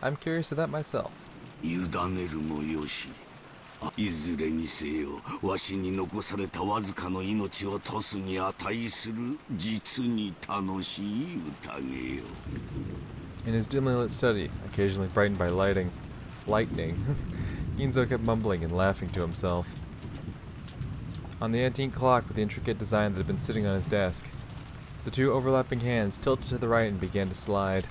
I'm curious of that myself. 委ねるもよし。いずれにせよ、わしに残されたわずかの命をトスに値する実に楽しい宴よ。In his dimly lit study, occasionally brightened by lightning, Ginzo kept mumbling and laughing to himself. On the antique clock with the intricate design that had been sitting on his desk, the two overlapping hands tilted to the right and began to slide.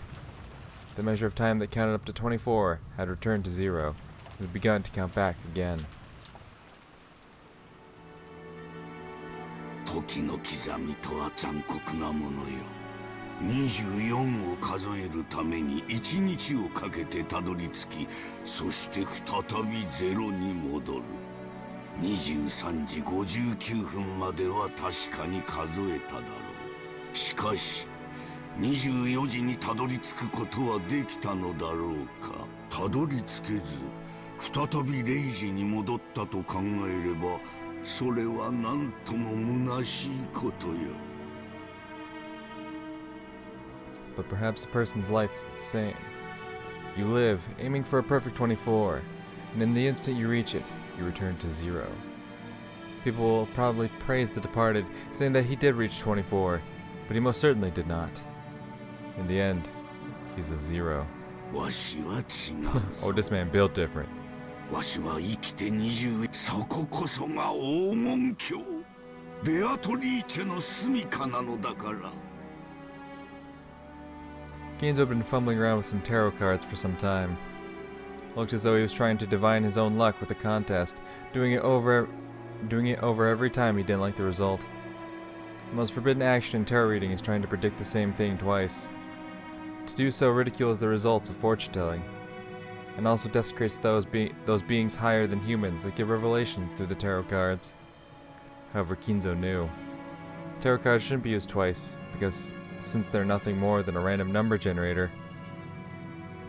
The measure of time that counted up to 24 had returned to 0, and had begun to count back again. 時の刻みとは残酷なものよ。24を数えるために1日をかけてたどり着き、そして再び0に戻る。23時59分までは確かに数えただろう。しかし24時にたどり着くことはできたのだろうか。たどり着けず再び0時に戻ったと考えれば、それはなんとも虚しいことよ。But perhaps a person's life is the same. You live, aiming for a perfect 24, and in the instant you reach it, you return to 0. People will probably praise the departed, saying that he did reach 24, but he most certainly did not. In the end, he's a 0. Oh, this man built different. わしは生きて20、そここそが黄金鏡。ベアトリーチェの住処なのだから。Ginzo had been fumbling around with some tarot cards for some time. Looked as though he was trying to divine his own luck with a contest, doing it over every time he didn't like the result. The most forbidden action in tarot reading is trying to predict the same thing twice. To do so ridicules the results of fortune-telling, and also desecrates those beings higher than humans that give revelations through the tarot cards. However, Ginzo knew. Tarot cards shouldn't be used twice, because since they're nothing more than a random number generator,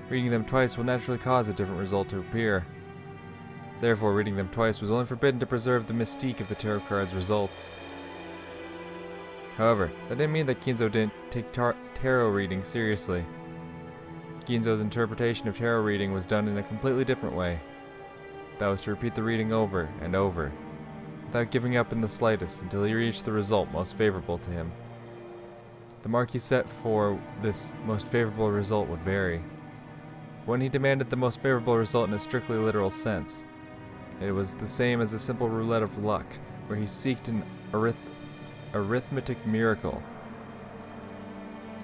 reading them twice will naturally cause a different result to appear. Therefore, reading them twice was only forbidden to preserve the mystique of the tarot cards' results. However, that didn't mean that Ginzo didn't take tarot reading seriously. Ginzo's interpretation of tarot reading was done in a completely different way. That was to repeat the reading over and over, without giving up in the slightest until he reached the result most favorable to him. The mark he set for this most favorable result would vary. When he demanded the most favorable result in a strictly literal sense, it was the same as a simple roulette of luck, where he sought an arithmetic miracle.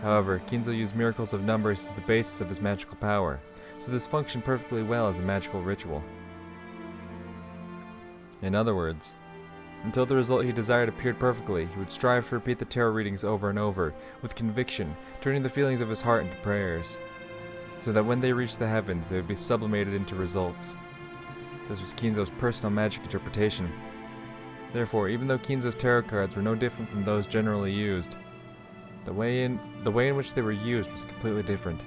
However, Ginzo used miracles of numbers as the basis of his magical power, so this functioned perfectly well as a magical ritual. In other words, until the result he desired appeared perfectly, he would strive to repeat the tarot readings over and over, with conviction, turning the feelings of his heart into prayers, so that when they reached the heavens, they would be sublimated into results. This was Ginzo's personal magic interpretation. Therefore, even though Ginzo's tarot cards were no different from those generally used, the way in which they were used was completely different.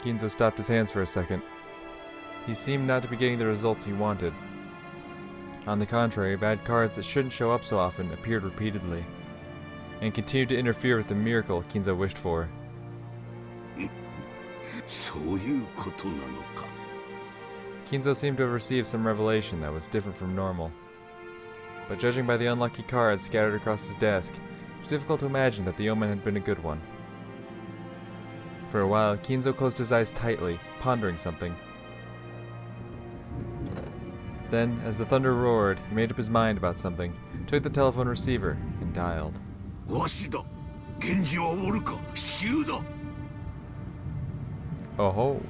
Ginzo stopped his hands for a second. He seemed not to be getting the results he wanted. On the contrary, bad cards that shouldn't show up so often appeared repeatedly, and continued to interfere with the miracle Ginzo wished for. Ginzo seemed to have received some revelation that was different from normal. But judging by the unlucky cards scattered across his desk, it was difficult to imagine that the omen had been a good one. For a while, Ginzo closed his eyes tightly, pondering something. Then, as the thunder roared, he made up his mind about something, took the telephone receiver, and dialed. Oh ho!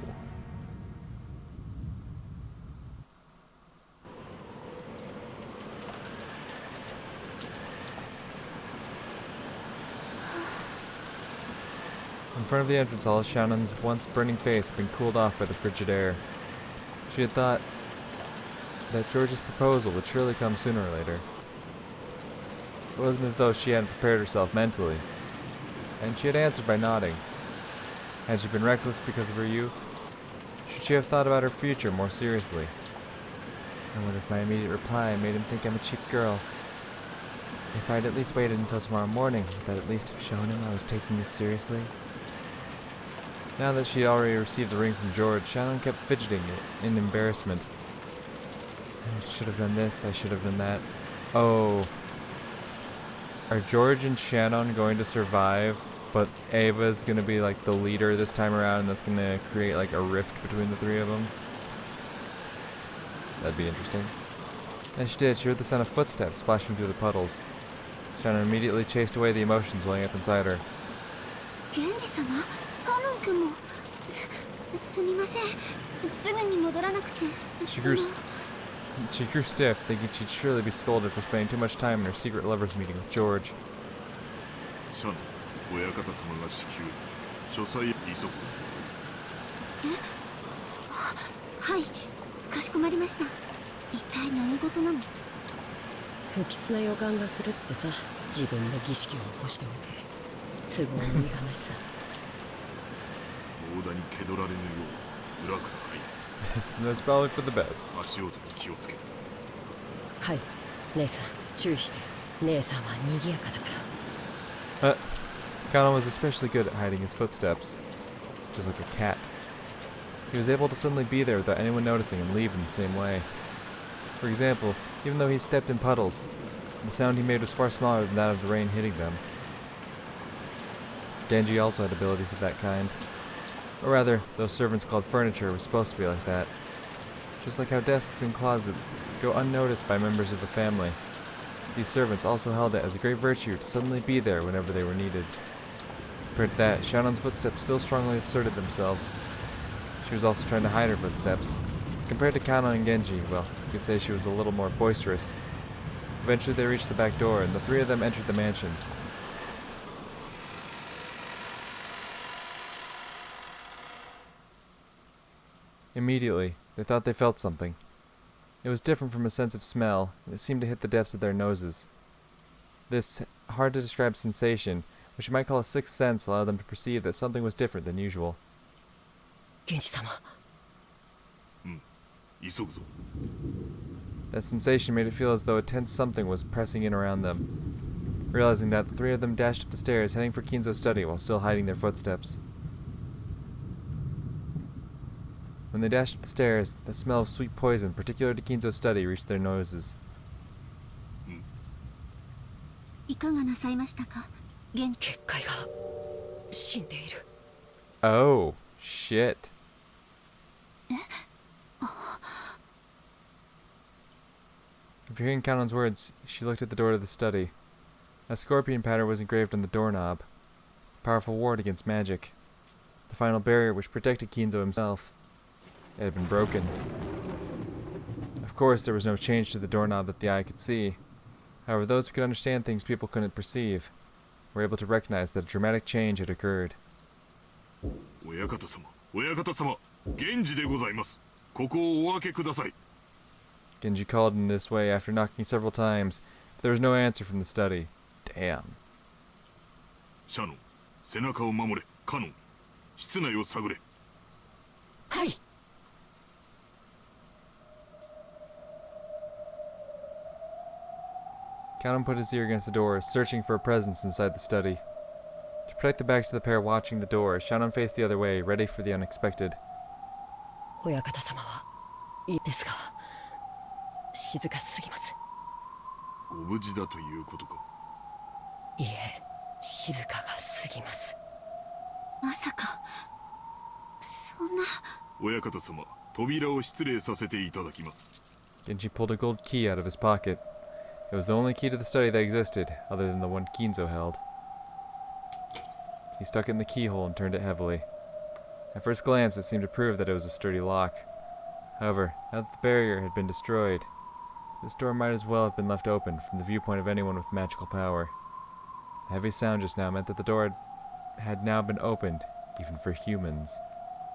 In front of the entrance hall, Shannon's once burning face had been cooled off by the frigid air. She had thought that George's proposal would surely come sooner or later. It wasn't as though she hadn't prepared herself mentally, and she had answered by nodding. Had she been reckless because of her youth? Should she have thought about her future more seriously? I wonder if my immediate reply made him think I'm a cheap girl. If I'd at least waited until tomorrow morning, would that at least have shown him I was taking this seriously? Now that she had already received the ring from George, Shannon kept fidgeting in embarrassment. I should have done this, I should have done that. Oh. Are George and Shannon going to survive, but Ava's going to be like the leader this time around, and that's going to create like a rift between the three of them? That'd be interesting. As she did, she heard the sound of footsteps splashing through the puddles. Shannon immediately chased away the emotions welling up inside her. Genji-sama, Kanon-kun mo. Sumimasen. Sugu ni modoranakute. She grew stiff, thinking she'd surely be scolded for spending too much time in her secret lovers meeting with George. Shannon, 親方様が至急書斎へ急ぐ。え？はい、かしこまりました。一体何事なの？不吉な予感がするってさ、自分の儀式を起こしておいて都合のいい話さ。大田に蹴取られぬよう裏から入る。That's probably for the best. 足音に気をつけ。はい、姉さん注意して。姉さんは賑やかだから。Kanon was especially good at hiding his footsteps, just like a cat. He was able to suddenly be there without anyone noticing and leave in the same way. For example, even though he stepped in puddles, the sound he made was far smaller than that of the rain hitting them. Genji also had abilities of that kind. Or rather, those servants called furniture were supposed to be like that. Just like how desks and closets go unnoticed by members of the family. These servants also held it as a great virtue to suddenly be there whenever they were needed. Compared to that, Shannon's footsteps still strongly asserted themselves. She was also trying to hide her footsteps. Compared to Kanon and Genji, well, you could say she was a little more boisterous. Eventually they reached the back door, and the three of them entered the mansion. Immediately, they thought they felt something. It was different from a sense of smell, and it seemed to hit the depths of their noses. This hard-to-describe sensation, which you might call a sixth sense, allowed them to perceive that something was different than usual. Genji-sama. 急ぐぞ。 That sensation made it feel as though a tense something was pressing in around them. Realizing that, the three of them dashed up the stairs, heading for Kinzo's study while still hiding their footsteps. When they dashed up the stairs, the smell of sweet poison, particular to Kinzo's study, reached their noses. いかがなさいましたか？結界が死んでいる。 Oh, shit. After hearing Kanon's words, she looked at the door to the study. A scorpion pattern was engraved on the doorknob, a powerful ward against magic. The final barrier which protected Kinzo himself. It had been broken. Of course, there was no change to the doorknob that the eye could see. However, those who could understand things people couldn't perceive were able to recognize that a dramatic change had occurred. 親方様、親方様、源氏でございます。ここをお開けください。 Genji called in this way after knocking several times, but there was no answer from the study. Damn. シャノン、背中を守れ。カノン、室内を探れ。はい。 Kanon put his ear against the door, searching for a presence inside the study. To protect the backs of the pair watching the door, Shannon faced the other way, ready for the unexpected. 親方様はいいですが、静かすぎます。ご無事だということか。いいえ、静かがすぎます。まさか、そんな。親方様、扉を失礼させていただきます。 Genji pulled a gold key out of his pocket. It was the only key to the study that existed, other than the one Kinzo held. He stuck it in the keyhole and turned it heavily. At first glance, it seemed to prove that it was a sturdy lock. However, now that the barrier had been destroyed, this door might as well have been left open from the viewpoint of anyone with magical power. The heavy sound just now meant that the door had now been opened, even for humans.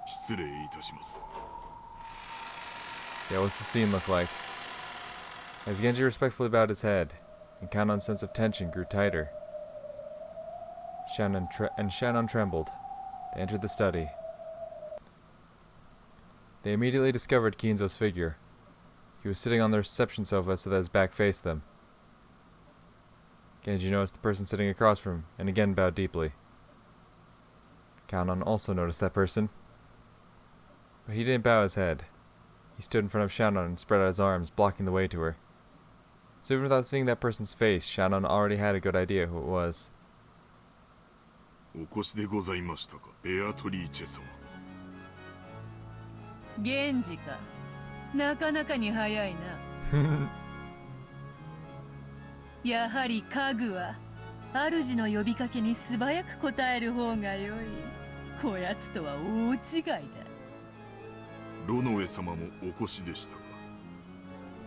失礼いたします。 Yeah, what's the scene look like? As Genji respectfully bowed his head, and Kanon's sense of tension grew tighter. Shannon trembled. They entered the study. They immediately discovered Kinzo's figure. He He was sitting on the reception sofa so that his back faced them. Genji noticed the person sitting across from him, and again bowed deeply. Kanon also noticed that person. But he didn't bow his head. He stood in front of Shannon and spread out his arms, blocking the way to her. So even without seeing that person's face, Shannon already had a good idea who it was. お越しでございましたか、ベアトリーチェ様。源氏か。なかなかに早いな。やはり家具は主の呼びかけに素早く答える方が良い。こやつとは大違いだ。ロノエ様もお越しでしたか。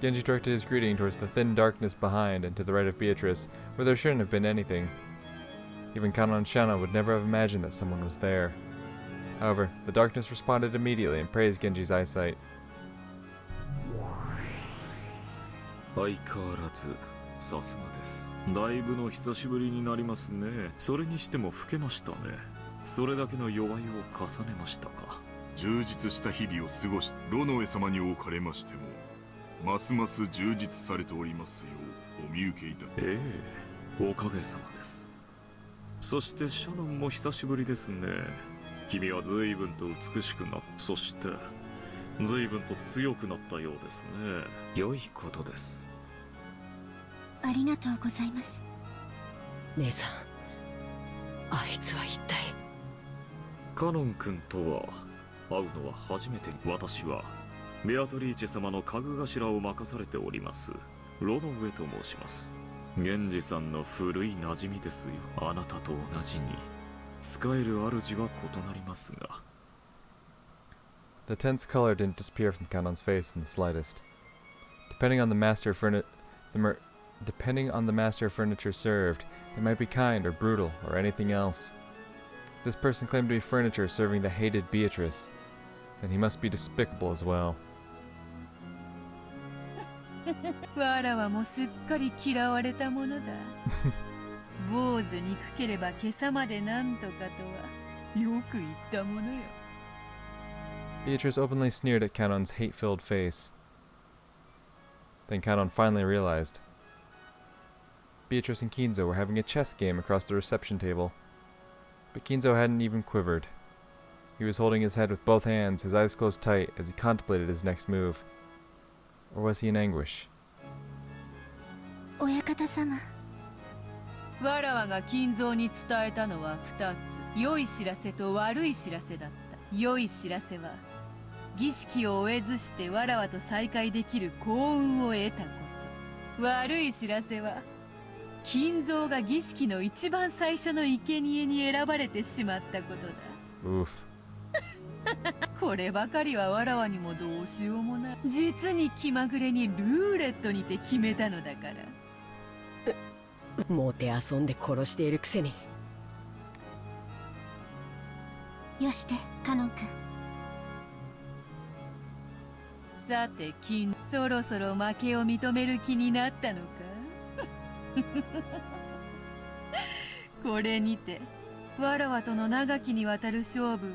Genji directed his greeting towards the thin darkness behind and to the right of Beatrice, where there shouldn't have been anything. Even Kanon and Shannon would never have imagined that someone was there. However, the darkness responded immediately and praised Genji's eyesight. 相変わらずさすがです。だいぶの久しぶりになりますね。それにしても老けましたね。それだけの弱いを重ねましたか。充実した日々を過ごし、ロノエ様におかれましてもますます充実されておりますようお見受けいた。ええ、おかげさまです。そしてシャノンも久しぶりですね。君は随分と美しくなっ、そして随分と強くなったようですね。良いことです。ありがとうございます。姉さん、あいつは一体。カノン君とは会うのは初めて。私はベアトリーチェ様の家具頭を任されておりますロノウエと申します。源氏さんの古い馴染みですよ。あなたと同じに使える主は異なりますが。 The tense color didn't disappear from Kanon's face in the slightest. Depending on the master of furniture served, they might be kind or brutal or anything else. If this person claimed to be furniture serving the hated Beatrice, then he must be despicable as well. わらわもすっかり嫌われたものだ。坊主憎ければ今朝までなんとかとはよく言ったものよ。Beatrice openly sneered at Kanon's hate-filled face. Then Kanon finally realized. Beatrice and Kinzo were having a chess game across the reception table. But Kinzo hadn't even quivered. He was holding his head with both hands, his eyes closed tight as he contemplated his next move. Or was he in anguish? 親方様。わらわが金蔵に伝えたのは2つ。良い知らせと悪い知らせだった。良い知らせは儀式を終えずしてわらわと再会できる幸運を得たこと。悪い知らせは金蔵が儀式の一番最初の生贄に選ばれてしまったことだ。 Oof. こればかりはわらわにもどうしようもない。実に気まぐれにルーレットにて決めたのだから。もてあそんで殺しているくせに。よして、カノン君。さて金、そろそろ負けを認める気になったのか。これにてわらわとの長きにわたる勝負は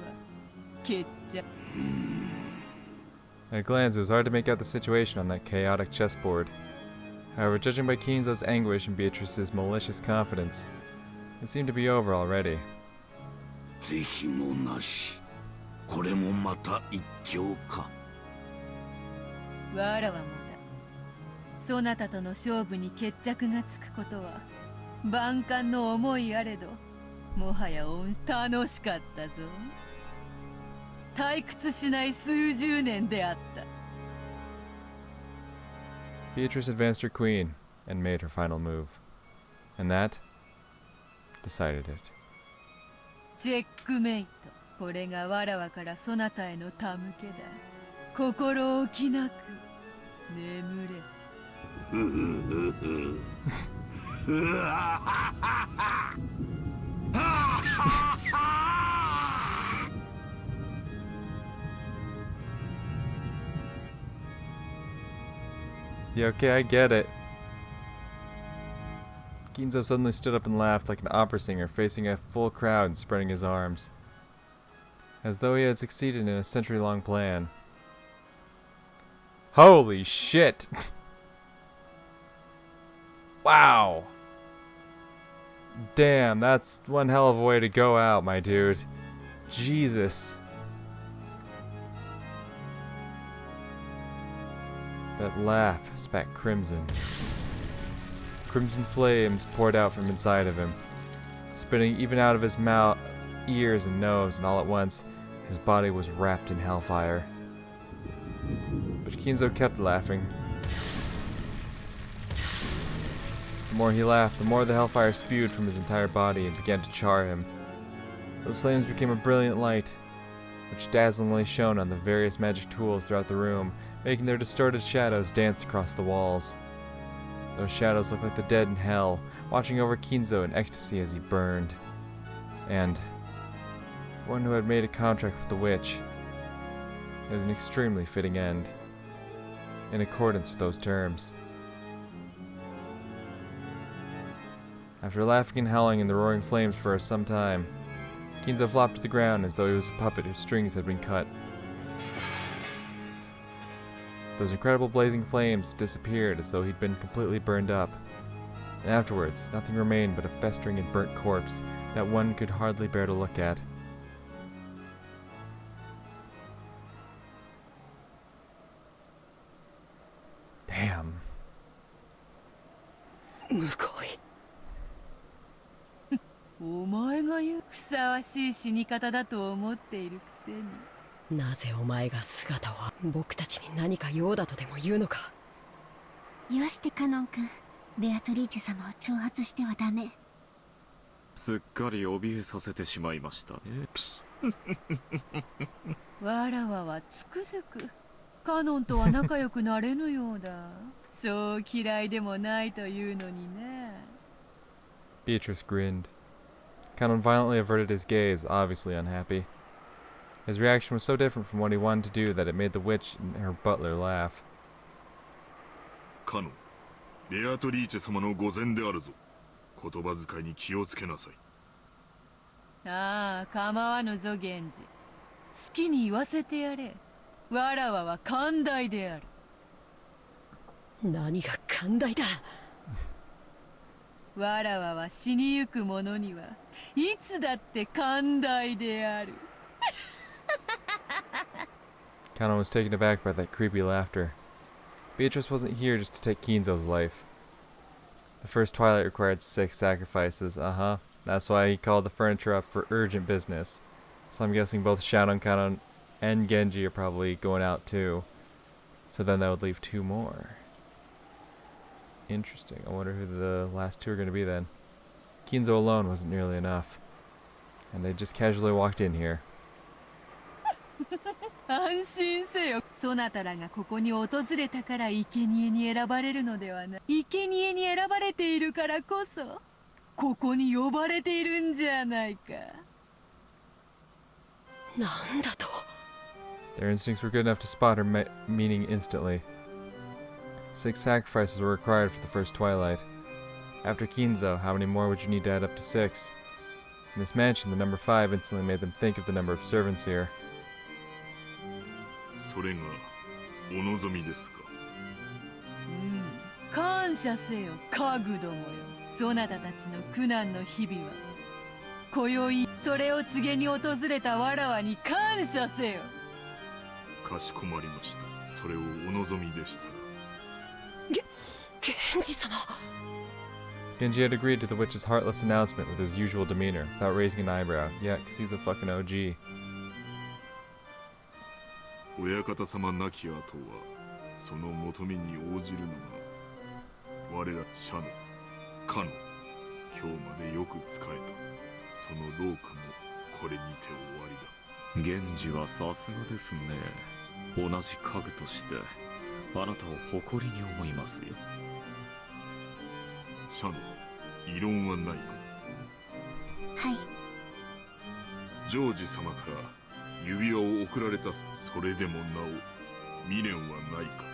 決着。 At a glance, it was hard to make out the situation on that chaotic chessboard. However, judging by Kinzo's anguish and Beatrice's malicious confidence, it seemed to be over already. 是非もなし。これもまた一興か。わらわもだ。そなたとの勝負に決着がつくことは万感の思いあれど、もはや楽しかったぞ。退屈しない数十年であった。 Beatrice advanced her queen and made her final move. And that decided it. チェックメイト。これがわらわからそなたへの手向けだ。心置きなく眠れ。Yeah, okay, I get it. Kinzo suddenly stood up and laughed like an opera singer facing a full crowd and spreading his arms, as though he had succeeded in a century-long plan. Holy shit! Wow! Damn, that's one hell of a way to go out, my dude. Jesus. That laugh spat crimson. Crimson flames poured out from inside of him, spitting even out of his mouth, ears, and nose, and all at once, his body was wrapped in hellfire. But Kinzo kept laughing. The more he laughed, the more the hellfire spewed from his entire body and began to char him. Those flames became a brilliant light, which dazzlingly shone on the various magic tools throughout the room, making their distorted shadows dance across the walls. Those shadows looked like the dead in hell, watching over Kinzo in ecstasy as he burned. And, for one who had made a contract with the witch, it was an extremely fitting end, in accordance with those terms. After laughing and howling in the roaring flames for some time, Kinzo flopped to the ground as though he was a puppet whose strings had been cut. Those incredible blazing flames disappeared as though he'd been completely burned up. And afterwards, nothing remained but a festering and burnt corpse that one could hardly bear to look at. Damn. むごい。お前が言うふさわしい死に方だと思っているくせに。なぜお前が姿を僕たちに何か用だとでも言うのか。よしてカノン君、ベアトリーチェ様を挑発してはダメ。すっかり怯えさせてしまいましたね。わらわはつくづくカノンとは仲良くなれぬようだ。そう嫌いでもないというのにね。Beatrice grinned. Kanon violently averted his gaze, obviously unhappy. His reaction was so different from what he wanted to do that it made the witch and her butler laugh. カノン、ベアトリーチェ様の御前であるぞ。言葉遣いに気をつけなさい。ああ、構わぬぞ源氏。好きに言わせてやれ。わらわは寛大である。何が寛大だ。わらわは死にゆく者にはいつだって寛大である。Kanon was taken aback by that creepy laughter. Beatrice wasn't here just to take Kinzo's life. The first twilight required 6 sacrifices, That's why he called the furniture up for urgent business. So I'm guessing both Shadow Kanon and Genji are probably going out too. So then that would leave 2 more. Interesting. I wonder who the last 2 are going to be then. Kinzo alone wasn't nearly enough. And they just casually walked in here. 安心せよ。そなたらがここに訪れたから生贄に選ばれるのではない。生贄に選ばれているからこそここに呼ばれているんじゃないか。なんだと。 Their instincts were good enough to spot her meaning instantly. 6 sacrifices were required for the first twilight. After Kinzo, how many more would you need to add up to 6? In this mansion, the number 5 instantly made them think of the number of servants here. それがお望みですか。感謝せよ、家具どもよ。そなたたちの苦難の日々は今宵それを告げに訪れたわらわに感謝せよ。かしこまりました。それをお望みでしたら。源氏様。 Genji had agreed to the witch's heartless announcement with his usual demeanor, without raising an eyebrow. Yeah, because he's a fucking OG. 親方様亡き後はその求めに応じるのが我ら社のカノン。今日までよく仕えた。その労苦もこれにて終わりだ。源氏はさすがですね。同じ家具としてあなたを誇りに思いますよ。社の異論はないか。はい。ジョージ様から指輪を贈られた。それでもなお未練はないか。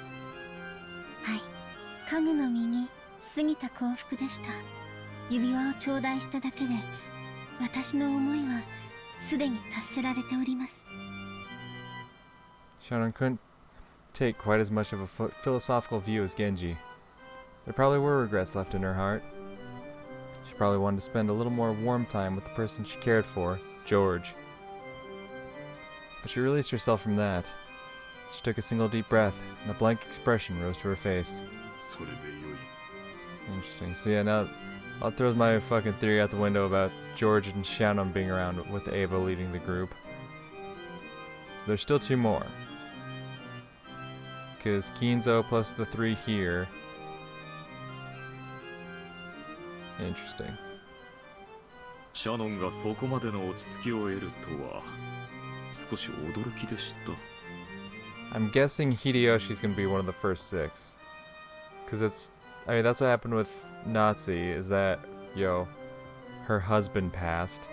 はい。家具の身に過ぎた幸福でした。指輪を頂戴しただけで私の思いはすでに達せられております。 Sharon couldn't take quite as much of a philosophical view as Genji. There probably were regrets left in her heart. She probably wanted to spend a little more warm time with the person she cared for, George. But she released herself from that. She took a single deep breath, and a blank expression rose to her face. Interesting. So yeah, now I'll throw my fucking theory out the window about George and Shannon being around with Ava leading the group. So there's still 2 more. Because Kinzo plus the 3 here. Interesting. シャノンがそこまでの落ち着きを得るとは少し驚きでした。 I'm guessing Hideyoshi's gonna be one of the first 6. Because I mean, that's what happened with Nazi, is that, her husband passed.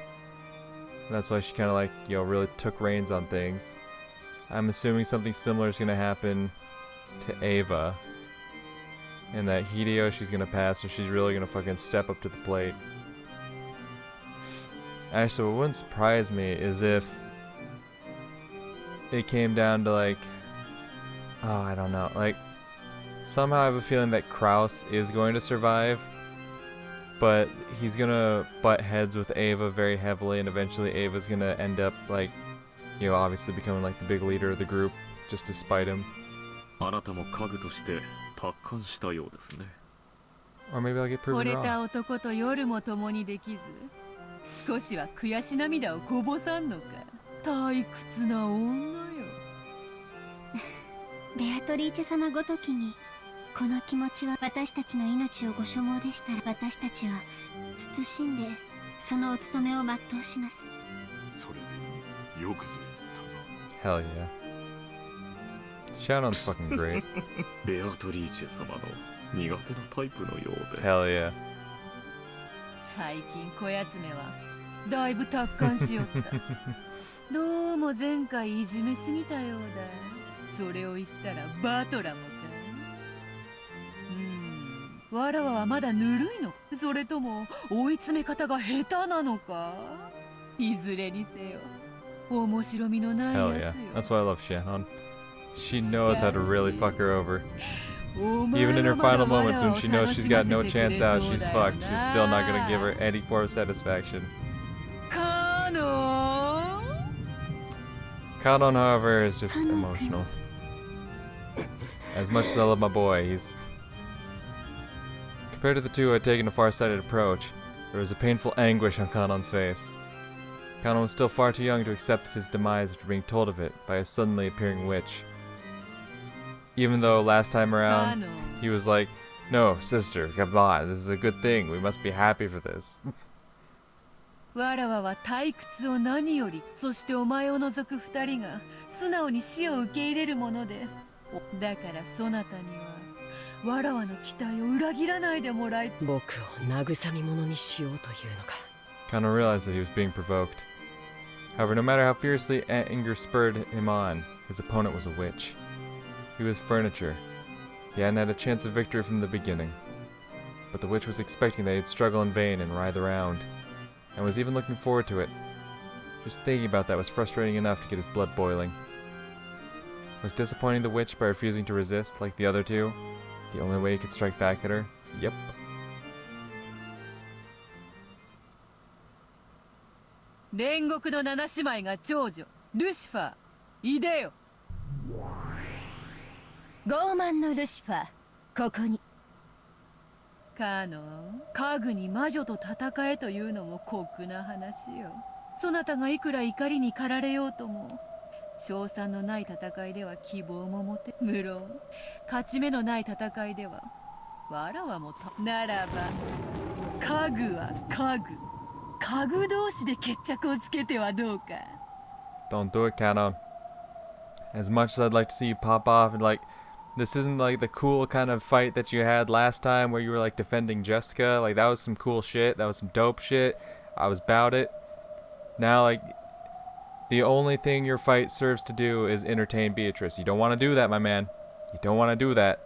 And that's why she kind of like, really took reins on things. I'm assuming something similar is gonna happen to Ava. And that Hideyoshi's gonna pass, so she's really gonna fucking step up to the plate. Actually, what wouldn't surprise me is if it came down to like, oh, I don't know, like, somehow I have a feeling that Kraus is going to survive, but he's gonna butt heads with Ava very heavily, and eventually Ava's gonna end up like, obviously becoming like the big leader of the group, just to spite him. あなたも家具として達観したようですね。 Or maybe I'll get proven 惚れ wrong. た男と夜も共にできず、少しは悔し涙をこぼさんのか。退屈な女よ。ベアトリーチェ様ごときに、この気持ちは私たちの命をご所望でしたら、私たちは謹んでそのお務めを全うします。それでよくぞ言ったな。 Hell yeah. Shannon's fucking great. ベアトリーチェ様の苦手なタイプのようで。 Hell yeah. 最近こやつめはだいぶ達観しよった。どうも前回いじめすぎたようだ。それを言ったらバトラもか。わらわはまだぬるいの？それとも追い詰め方が下手なのか？いずれにせよ、面白みのない Hell や yeah. つ That's よ。 why I love Shannon. She knows how to really fuck her over. Even in her final moments when she knows she's got no chance out, she's fucked. She's still not gonna give her any form of satisfaction. Kanon! Kanon, however, is just emotional. As much as I love my boy, he's... Compared to the two who had taken a far-sighted approach, there was a painful anguish on Kanon's face. Kanon was still far too young to accept his demise after being told of it by a suddenly appearing witch. Even though last time around, he was like, "No, sister, come on, this is a good thing, we must be happy for this." わらわは退屈を何より、そしてお前を除く2人が素直に死を受け入れるもので、だからそなたにはわらわの期待を裏切らないでもらい。僕を慰み者にしようというのか。Kanon realized that he was being provoked. However, no matter how fiercely anger spurred him on, his opponent was a witch. He was furniture. He hadn't had a chance of victory from the beginning. But the witch was expecting that he'd struggle in vain and writhe around, and was even looking forward to it. Just thinking about that was frustrating enough to get his blood boiling. Was disappointing the witch by refusing to resist like the other two the only way he could strike back at her? Yep. 煉獄の七姉妹が長女ルシファー、いでよ。傲慢のルシファー、ここに。カノン、家具に魔女と戦えというのも酷な話よ。そなたがいくら怒りに駆られようとも、勝算のない戦いでは希望も持て、無論勝ち目のない戦いではわらわもならば、家具は家具、家具同士で決着をつけてはどうか。 Don't do it, Kanon. As much as I'd like to see you pop off and like, this isn't like the cool kind of fight that you had last time where you were like defending Jessica. Like that was some cool shit. That was some dope shit. I was about it. Now like, the only thing your fight serves to do is entertain Beatrice. You don't want to do that, my man. You don't want to do that.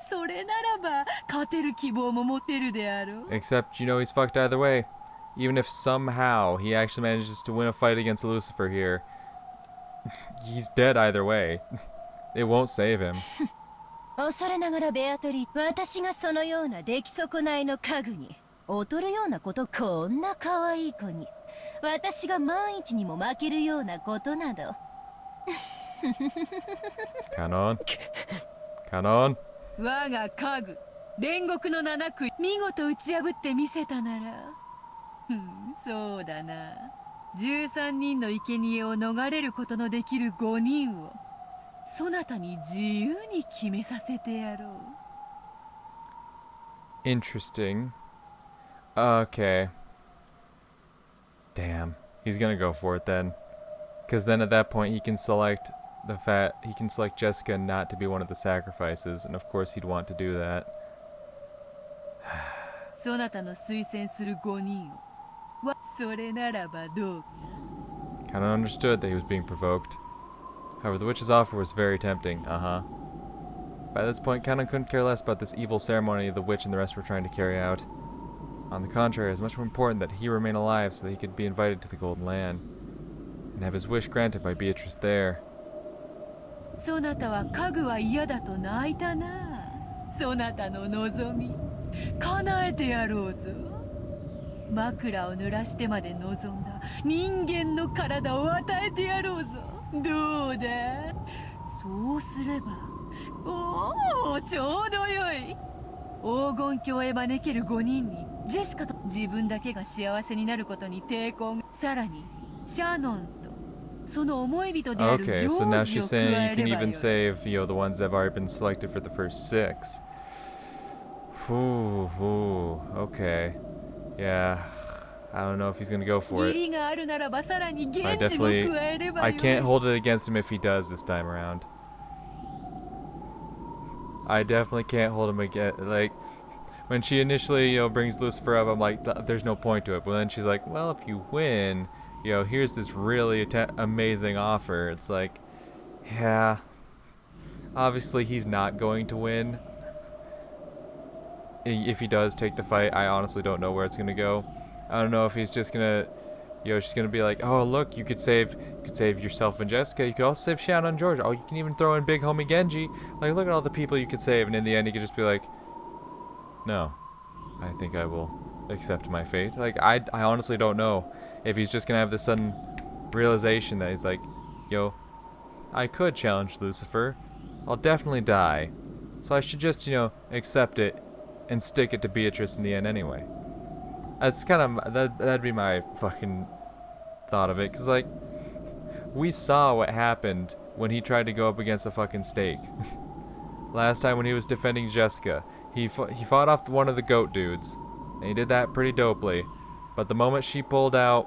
それならば勝てる希望も持てるであろう。 Except, you know, he's fucked either way. Even if somehow he actually manages to win a fight against Lucifer here, he's dead either way. It won't save him. 恐れながらベアトリー、私がそのような出来損ないの家具に劣るようなこと、こんな可愛い子に私が万一にも負けるようなことなど。Kanon. Kanon. 我が家具煉獄の七杭見事打ち破ってみせたなら、そうだな、13人の生贄を逃れることのできる5人をそなたに自由に決めさせてやろう。Interesting. Okay. Damn. He's gonna go for it then. Because then at that point he can select Jessica not to be one of the sacrifices, and of course he'd want to do that. そなたの推薦する5人を、それならばどうか。Kanon understood that he was being provoked. However, the witch's offer was very tempting. By this point, Kanon couldn't care less about this evil ceremony the witch and the rest were trying to carry out. On the contrary, it was much more important that he remain alive so that he could be invited to the Golden Land, and have his wish granted by Beatrice there. そなたは家具は嫌だと泣いたな。そなたの望み叶えてやろうぞ。枕を濡らしてまで望んだ人間の体を与えてやろうぞ。どうだ。そうすれば、おお、ちょうどよい。黄金鏡へ招ける5人にジェシカと自分だけが幸せになることに抵抗が、さらにシャノンとその思い人であるジョー Okay, ジ so を now 加 she's え saying れ you can ばよ even い。 save, the ones that have already been selected for the first 6. Okay. Yeah. I don't know if he's gonna go for 義 it. 理があるならばさらに I 現地も definitely... 加えればよ I い。 can't hold it against him if he does this time around. I definitely can't hold him again. Like, when she initially, brings Lucifer up, I'm like, there's no point to it. But then she's like, well, if you win, here's this really amazing offer. It's like, yeah. Obviously, he's not going to win. If he does take the fight, I honestly don't know where it's going to go. I don't know if he's just going to, she's going to be like, oh, look, you could save yourself and Jessica. You could also save Shannon and George. Oh, you can even throw in big homie Genji. Like, look at all the people you could save. And in the end, he could just be like, no, I think I will accept my fate. Like, I honestly don't know if he's just going to have this sudden realization that he's like, I could challenge Lucifer. I'll definitely die. So I should just, accept it and stick it to Beatrice in the end anyway. That's kind of, that'd be my fucking thought of it. Because, like, we saw what happened when he tried to go up against the fucking stake. Last time when he was defending Jessica, he fought off one of the goat dudes. And he did that pretty dopely. But the moment she pulled out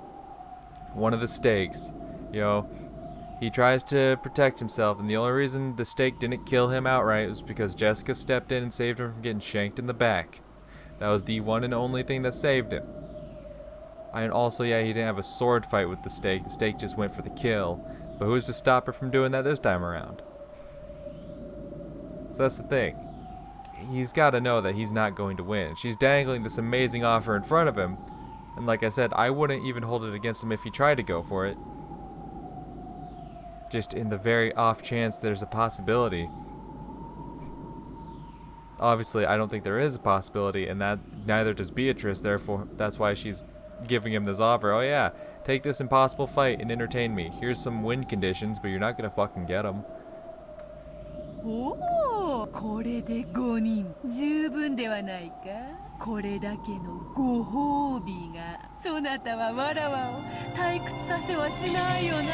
one of the stakes, he tries to protect himself, and the only reason the stake didn't kill him outright was because Jessica stepped in and saved him from getting shanked in the back. That was the one and only thing that saved him. And also, he didn't have a sword fight with the stake. The stake just went for the kill. But who's to stop her from doing that this time around? So that's the thing. He's got to know that he's not going to win. She's dangling this amazing offer in front of him. And like I said, I wouldn't even hold it against him if he tried to go for it. Just in the very off chance there's a possibility. Obviously, I don't think there is a possibility, and that neither does Beatrice. Therefore, that's why she's giving him this offer. Oh yeah, take this impossible fight and entertain me. Here's some win conditions, but you're not gonna fucking get them. おお、これで5人十分ではないか。これだけのご褒美がそなたはわらわを退屈させはしないよな。